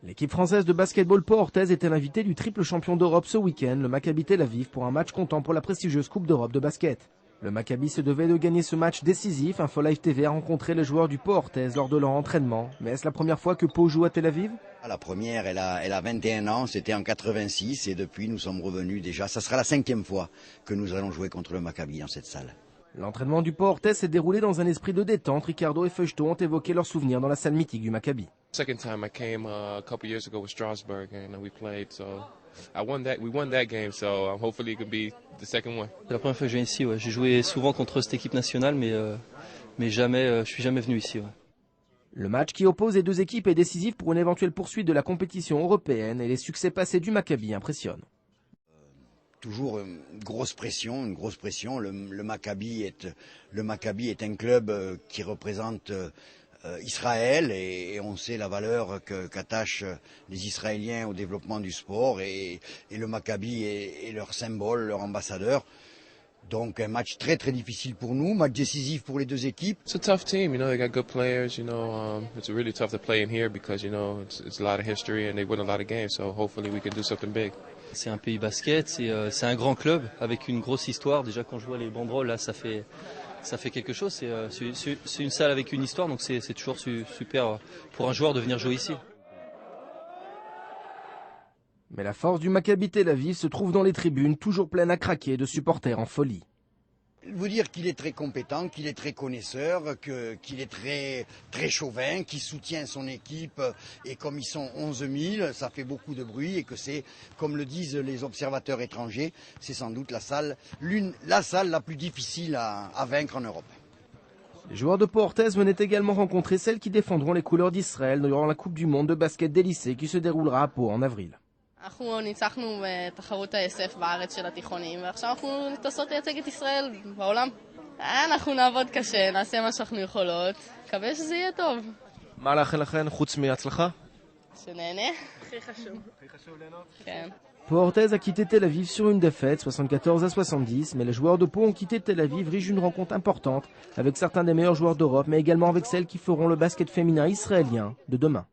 L'équipe française de basketball Pau-Orthez était l'invitée du triple champion d'Europe ce week-end, le Maccabi Tel Aviv, pour un match comptant pour la prestigieuse Coupe d'Europe de basket. Le Maccabi se devait de gagner ce match décisif. Info Live TV a rencontré les joueurs du Pau-Orthez lors de leur entraînement. Mais est-ce la première fois que Pau joue à Tel Aviv? La première, elle a 21 ans, c'était en 86 et depuis nous sommes revenus déjà. Ça sera la 5e fois que nous allons jouer contre le Maccabi dans cette salle. L'entraînement du Pau-Orthez s'est déroulé dans un esprit de détente. Ricardo et Feuchto ont évoqué leurs souvenirs dans la salle mythique du Maccabi. Second time I came a couple years ago with Strasbourg and we played, so we won that game, so hopefully it could be the second one. C'est la première fois que je viens ici, ouais. J'ai joué souvent contre cette équipe nationale, mais jamais, je suis jamais venu ici. Ouais. Le match qui oppose les deux équipes est décisif pour une éventuelle poursuite de la compétition européenne et les succès passés du Maccabi impressionnent. Toujours une grosse pression. Le Maccabi est un club qui représente Israël et on sait la valeur qu'attachent les Israéliens au développement du sport et le Maccabi est leur symbole, leur ambassadeur. Donc un match très très difficile pour nous, match décisif pour les deux équipes. It's a tough team, they got good players, it's really tough to play in here because it's a lot of history and they win a lot of games, so hopefully we can do something big. C'est un pays basket, c'est un grand club avec une grosse histoire. Déjà quand je vois les banderoles là, ça fait quelque chose. C'est une salle avec une histoire, donc c'est toujours super pour un joueur de venir jouer ici. Mais la force du Maccabi Tel Aviv se trouve dans les tribunes, toujours pleines à craquer de supporters en folie. Vous dire qu'il est très compétent, qu'il est très connaisseur, qu'il est très, très chauvin, qu'il soutient son équipe et comme ils sont 11 000, ça fait beaucoup de bruit et que c'est, comme le disent les observateurs étrangers, c'est sans doute la salle la plus difficile à vaincre en Europe. Les joueurs de Pau-Orthez venaient également rencontrer celles qui défendront les couleurs d'Israël durant la Coupe du Monde de basket des lycées qui se déroulera à Pau en avril. אנחנו ניצחנו בתחרות ה-SF בארץ של התיכונים, ועכשיו אנחנו נתנסות לייצג את ישראל בעולם. אנחנו נעבוד קשה, נעשה מה שאנחנו יכולות, מקווה שזה יהיה טוב. מה לאחל לכן חוץ מהצלחה? שנהנה. הכי חשוב. הכי חשוב ליהנות? כן. Pau-Orthez a quitté Tel Aviv sur une défaite, 74-70, mais les joueurs de Pau ont quitté Tel Aviv riche d'une rencontre importante avec certains des meilleurs joueurs d'Europe, mais également avec celles qui feront le basket féminin israélien de demain.